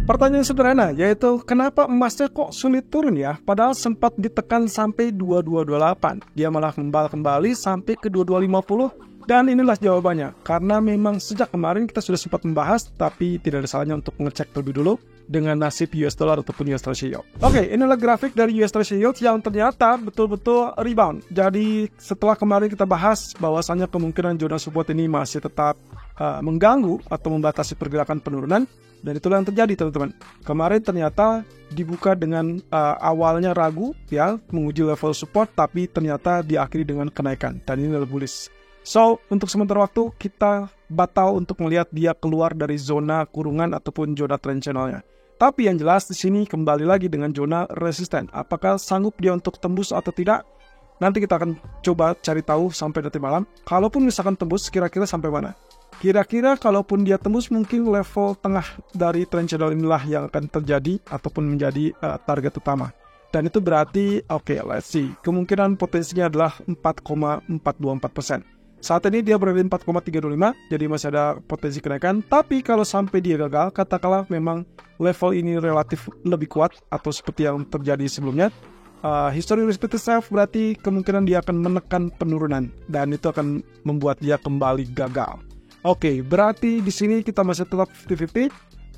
Pertanyaan sederhana, yaitu kenapa emasnya kok sulit turun ya? Padahal sempat ditekan sampai 2228. Dia malah kembali sampai ke 2250. Dan inilah jawabannya. Karena memang sejak kemarin kita sudah sempat membahas, tapi tidak ada salahnya untuk mengecek terlebih dulu dengan nasib US dollar ataupun US Treasury yield. Oke, inilah grafik dari US Treasury yield yang ternyata betul-betul rebound. Jadi setelah kemarin kita bahas bahwasannya kemungkinan zona support ini masih tetap mengganggu atau membatasi pergerakan penurunan. Dan itulah yang terjadi teman-teman. Kemarin ternyata dibuka dengan awalnya ragu ya, menguji level support, tapi ternyata diakhiri dengan kenaikan. Dan ini adalah bullish. So, untuk sementara waktu kita batal untuk melihat dia keluar dari zona kurungan ataupun zona trend channelnya. Tapi yang jelas di sini kembali lagi dengan zona resisten. Apakah sanggup dia untuk tembus atau tidak? Nanti kita akan coba cari tahu sampai nanti malam. Kalaupun misalkan tembus, kira-kira sampai mana? Kira-kira kalaupun dia tembus mungkin level tengah dari trend channel inilah yang akan terjadi ataupun menjadi target utama. Dan itu berarti, oke, let's see. Kemungkinan potensinya adalah 4,424%. Saat ini dia berada di 4,325, jadi masih ada potensi kenaikan. Tapi kalau sampai dia gagal, katakanlah memang level ini relatif lebih kuat atau seperti yang terjadi sebelumnya, history repeated itself berarti kemungkinan dia akan menekan penurunan dan itu akan membuat dia kembali gagal. Oke, berarti di sini kita masih tetap 50-50.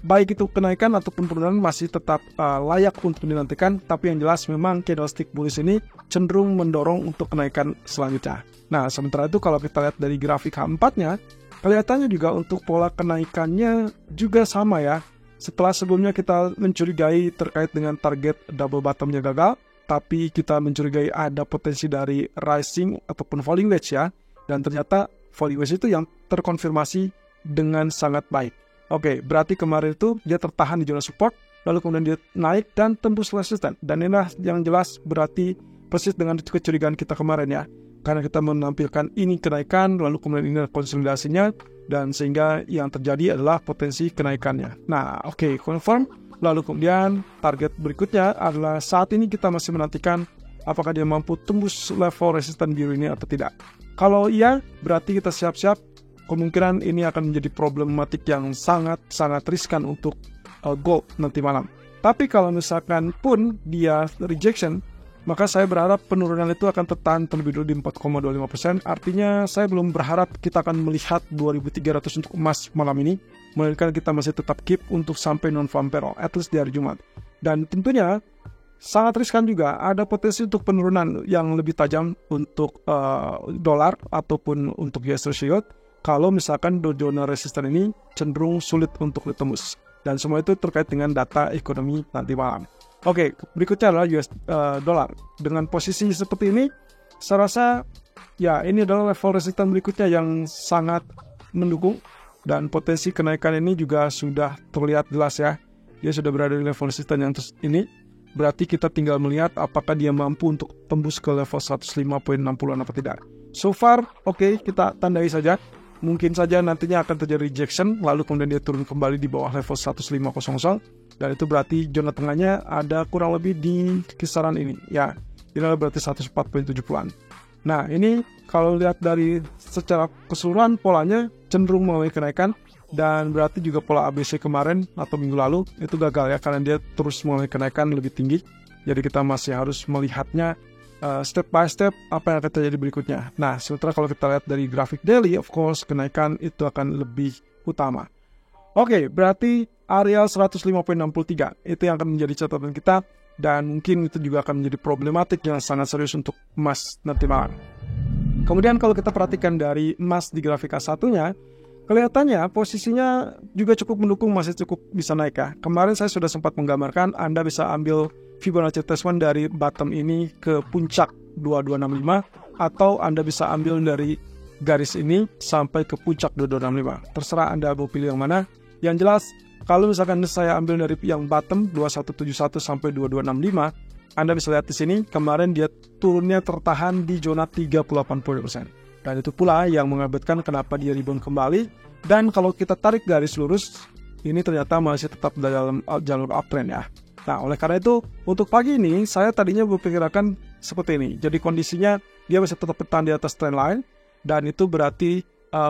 Baik itu kenaikan ataupun penurunan masih tetap layak untuk dinantikan. Tapi yang jelas memang candlestick bullish ini cenderung mendorong untuk kenaikan selanjutnya. Nah, sementara itu kalau kita lihat dari grafik H4-nya, kelihatannya juga untuk pola kenaikannya juga sama ya. Setelah sebelumnya kita mencurigai terkait dengan target double bottom-nya gagal, tapi kita mencurigai ada potensi dari rising ataupun falling wedge ya. Dan ternyata falling wedge itu yang terkonfirmasi dengan sangat baik. Oke, berarti kemarin itu dia tertahan di zona support, lalu kemudian dia naik dan tembus resisten. Dan inilah yang jelas berarti persis dengan kecurigaan kita kemarin ya. Karena kita menampilkan ini kenaikan, lalu kemudian ini konsolidasinya, dan sehingga yang terjadi adalah potensi kenaikannya. Nah, oke, confirm. Lalu kemudian target berikutnya adalah saat ini kita masih menantikan apakah dia mampu tembus level resisten biru ini atau tidak. Kalau iya, berarti kita siap-siap. Kemungkinan ini akan menjadi problematik yang sangat-sangat riskan untuk gold nanti malam. Tapi kalau misalkan pun dia rejection, maka saya berharap penurunan itu akan tertahan terlebih dulu di 4,25%. Artinya saya belum berharap kita akan melihat 2.300 untuk emas malam ini, melainkan kita masih tetap keep untuk sampai non-farm payroll, at least di hari Jumat. Dan tentunya sangat riskan juga, ada potensi untuk penurunan yang lebih tajam untuk dolar ataupun untuk US Treasury yield. Kalau misalkan zona resisten ini cenderung sulit untuk ditembus. Dan semua itu terkait dengan data ekonomi nanti malam. Oke, berikutnya adalah US dollar. Dengan posisi seperti ini, saya rasa ya ini adalah level resisten berikutnya yang sangat mendukung. Dan potensi kenaikan ini juga sudah terlihat jelas ya. Dia sudah berada di level resisten yang ini. Berarti kita tinggal melihat apakah dia mampu untuk tembus ke level 105.60an atau tidak. So far, oke, kita tandai saja. Mungkin saja nantinya akan terjadi rejection, lalu kemudian dia turun kembali di bawah level 10500, dan itu berarti zona tengahnya ada kurang lebih di kisaran ini. Ya, ini adalah berarti 104.70an. Nah, ini kalau lihat dari secara keseluruhan polanya cenderung mengalami kenaikan, dan berarti juga pola ABC kemarin atau minggu lalu itu gagal ya, karena dia terus mengalami kenaikan lebih tinggi. Jadi kita masih harus melihatnya step by step apa yang akan terjadi berikutnya. Nah, sementara kalau kita lihat dari grafik daily, of course kenaikan itu akan lebih utama. Oke, berarti area 105.63 itu yang akan menjadi catatan kita, dan mungkin itu juga akan menjadi problematik yang sangat serius untuk emas nanti malam. Kemudian kalau kita perhatikan dari emas di grafik A1-nya, kelihatannya posisinya juga cukup mendukung, masih cukup bisa naik ya. Kemarin saya sudah sempat menggambarkan Anda bisa ambil Fibonacci retracement dari bottom ini ke puncak 2265, atau Anda bisa ambil dari garis ini sampai ke puncak 2265. Terserah Anda mau pilih yang mana. Yang jelas, kalau misalkan saya ambil dari yang bottom 2171 sampai 2265, Anda bisa lihat di sini kemarin dia turunnya tertahan di zona 38%. Dan itu pula yang mengakibatkan kenapa dia rebound kembali. Dan kalau kita tarik garis lurus, ini ternyata masih tetap dalam jalur uptrend ya. Nah, oleh karena itu, untuk pagi ini, saya tadinya berpikirkan seperti ini. Jadi kondisinya, dia masih tetap bertahan di atas trend line, dan itu berarti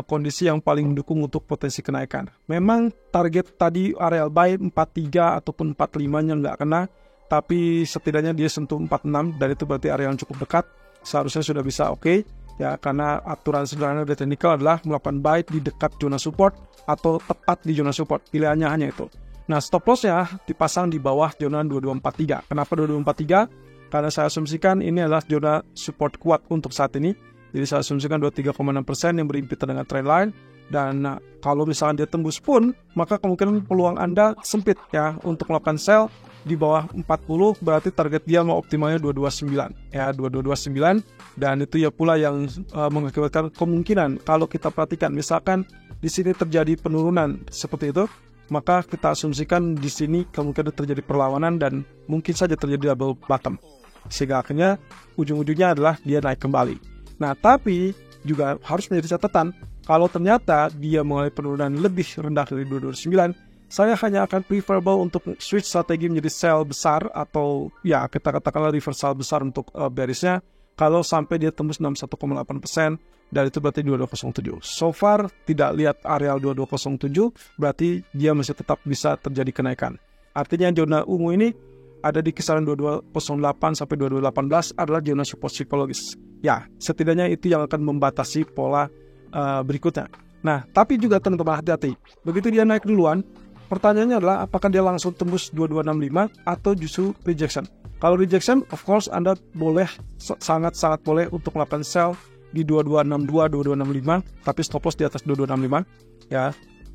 kondisi yang paling mendukung untuk potensi kenaikan. Memang target tadi areal buy 43 ataupun 45-nya nggak kena, tapi setidaknya dia sentuh 46 dan itu berarti area yang cukup dekat. Seharusnya sudah bisa oke. Ya, karena aturan sederhana dari teknikal adalah melakukan buy di dekat zona support atau tepat di zona support. Pilihannya hanya itu. Nah, stop loss-nya dipasang di bawah zona 2243. Kenapa 2243? Karena saya asumsikan ini adalah zona support kuat untuk saat ini. Jadi saya asumsikan 23,6% yang berimpitan dengan trendline. Dan kalau misalkan dia tembus pun, maka kemungkinan peluang Anda sempit ya untuk melakukan sell di bawah 40, berarti target dia mau optimalnya 229 ya, 2229. Dan itu ya pula yang mengakibatkan kemungkinan kalau kita perhatikan misalkan di sini terjadi penurunan seperti itu, maka kita asumsikan di sini kemungkinan terjadi perlawanan dan mungkin saja terjadi double bottom. Sehingga akhirnya ujung-ujungnya adalah dia naik kembali. Nah, tapi juga harus menjadi catatan, kalau ternyata dia mengalami penurunan lebih rendah dari 229, saya hanya akan preferable untuk switch strategi menjadi sell besar atau ya kita katakanlah reversal besar untuk bearishnya kalau sampai dia tembus 61,8%. Dan itu berarti 2207. So far tidak lihat areal 2207, berarti dia masih tetap bisa terjadi kenaikan. Artinya zona ungu ini ada di kisaran 2208 sampai 2218 adalah zona support psikologis. Ya, setidaknya itu yang akan membatasi pola berikutnya. Nah, tapi juga teman-teman hati-hati. Begitu dia naik duluan, pertanyaannya adalah apakah dia langsung tembus 2265 atau justru rejection. Kalau rejection, of course Anda boleh, sangat-sangat boleh untuk melakukan sell di 2262, 2265, tapi stop loss di atas 2265 ya,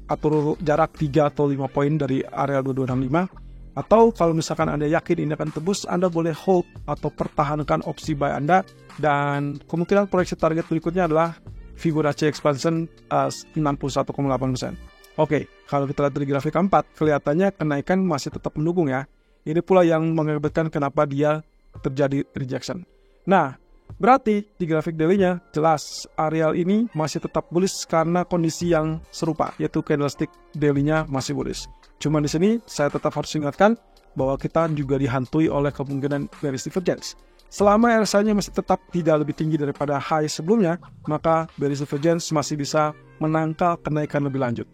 atur jarak 3 atau 5 poin dari area 2265. Atau kalau misalkan Anda yakin ini akan tembus, Anda boleh hold atau pertahankan opsi buy Anda, dan kemungkinan proyeksi target berikutnya adalah Fibonacci expansion 61,8%. Oke, kalau kita lihat dari grafik keempat, kelihatannya kenaikan masih tetap mendukung ya. Ini pula yang mengakibatkan kenapa dia terjadi rejection. Nah, berarti di grafik daily-nya jelas areal ini masih tetap bullish karena kondisi yang serupa, yaitu candlestick daily-nya masih bullish. Cuma di sini saya tetap harus ingatkan bahwa kita juga dihantui oleh kemungkinan bearish divergence. Selama RSI-nya masih tetap tidak lebih tinggi daripada high sebelumnya, maka bearish divergence masih bisa menangkal kenaikan lebih lanjut.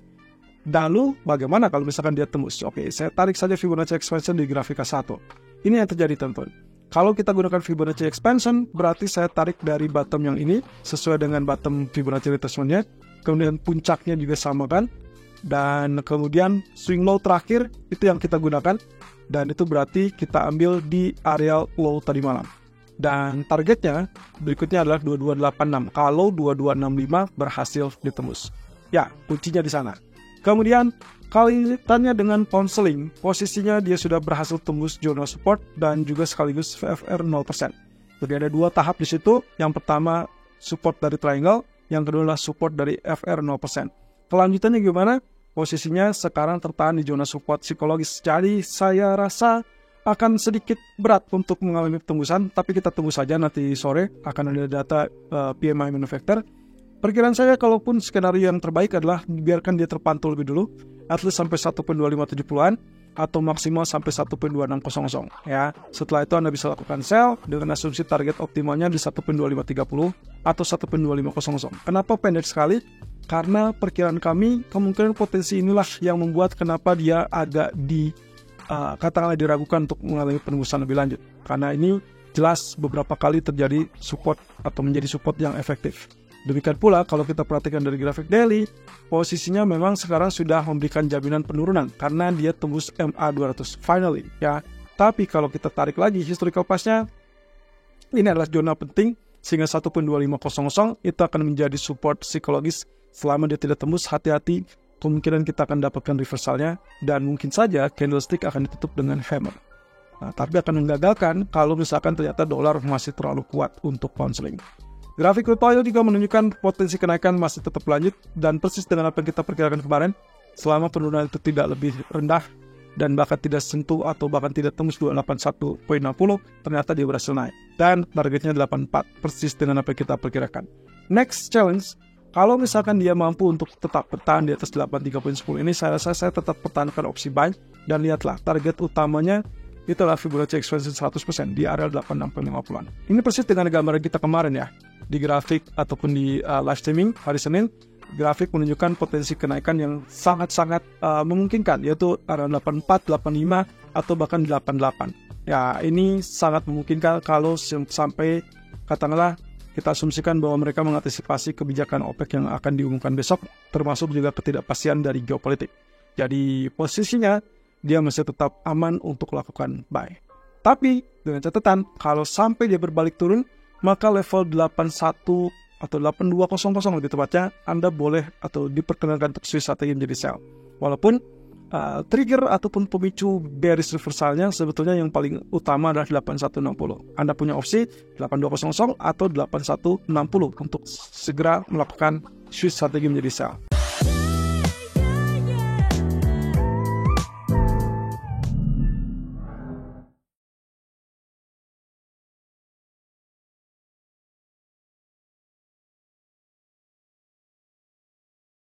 Lalu bagaimana kalau misalkan dia tembus? Oke, saya tarik saja Fibonacci expansion di grafik K1. Ini yang terjadi teman-teman. Kalau kita gunakan Fibonacci expansion, berarti saya tarik dari bottom yang ini sesuai dengan bottom Fibonacci retracement-nya. Kemudian puncaknya juga sama kan. Dan kemudian swing low terakhir itu yang kita gunakan. Dan itu berarti kita ambil di area low tadi malam. Dan targetnya berikutnya adalah 2286. Kalau 2265 berhasil ditembus. Ya, kuncinya di sana. Kemudian kaitannya dengan counseling, posisinya dia sudah berhasil tembus zona support dan juga sekaligus VFR 0%. Jadi ada dua tahap di situ. Yang pertama support dari triangle, yang kedua adalah support dari FR 0%. Kelanjutannya gimana? Posisinya sekarang tertahan di zona support psikologis. Jadi saya rasa akan sedikit berat untuk mengalami tembusan, tapi kita tunggu saja nanti sore akan ada data PMI manufacturer. Perkiraan saya kalaupun skenario yang terbaik adalah biarkan dia terpantau lebih dulu, at least sampai 1.2570-an atau maksimal sampai 1.2600 ya. Setelah itu Anda bisa lakukan sell dengan asumsi target optimalnya di 1.2530 atau 1.2500. Kenapa pendek sekali? Karena perkiraan kami kemungkinan potensi inilah yang membuat kenapa dia agak katakanlah diragukan untuk mengalami penembusan lebih lanjut. Karena ini jelas beberapa kali terjadi support atau menjadi support yang efektif. Demikian pula kalau kita perhatikan dari grafik daily, posisinya memang sekarang sudah memberikan jaminan penurunan karena dia tembus MA200 finally ya. Tapi kalau kita tarik lagi historical path-nya, ini adalah zona penting sehingga 1.2500 itu akan menjadi support psikologis. Selama dia tidak tembus, hati-hati, kemungkinan kita akan dapatkan reversalnya dan mungkin saja candlestick akan ditutup dengan hammer. Nah, tapi akan menggagalkan kalau misalkan ternyata dolar masih terlalu kuat untuk counseling. Grafik crude oil juga menunjukkan potensi kenaikan masih tetap lanjut dan persis dengan apa yang kita perkirakan kemarin. Selama penurunan itu tidak lebih rendah dan bahkan tidak sentuh atau bahkan tidak tembus 281.60, ternyata dia berhasil naik. Dan targetnya 84, persis dengan apa yang kita perkirakan. Next challenge, kalau misalkan dia mampu untuk tetap bertahan di atas 83.10 ini, saya rasa saya tetap pertahankan opsi buy. Dan lihatlah, target utamanya itulah Fibonacci expansion 100% di area 86.50-an. Ini persis dengan gambaran kita kemarin ya. Di grafik ataupun di live streaming hari Senin, grafik menunjukkan potensi kenaikan yang sangat-sangat memungkinkan, yaitu area 84, 85, atau bahkan 88. Ya, ini sangat memungkinkan kalau sampai katakanlah kita asumsikan bahwa mereka mengantisipasi kebijakan OPEC yang akan diumumkan besok, termasuk juga ketidakpastian dari geopolitik. Jadi posisinya dia masih tetap aman untuk lakukan buy. Tapi dengan catatan, kalau sampai dia berbalik turun, maka level 81 atau 8200 lebih tepatnya, Anda boleh atau diperkenalkan untuk switch strategi menjadi sell. Walaupun trigger ataupun pemicu bearish reversalnya sebetulnya yang paling utama adalah 8160. Anda punya opsi 8200 atau 8160 untuk segera melakukan switch strategi menjadi sell.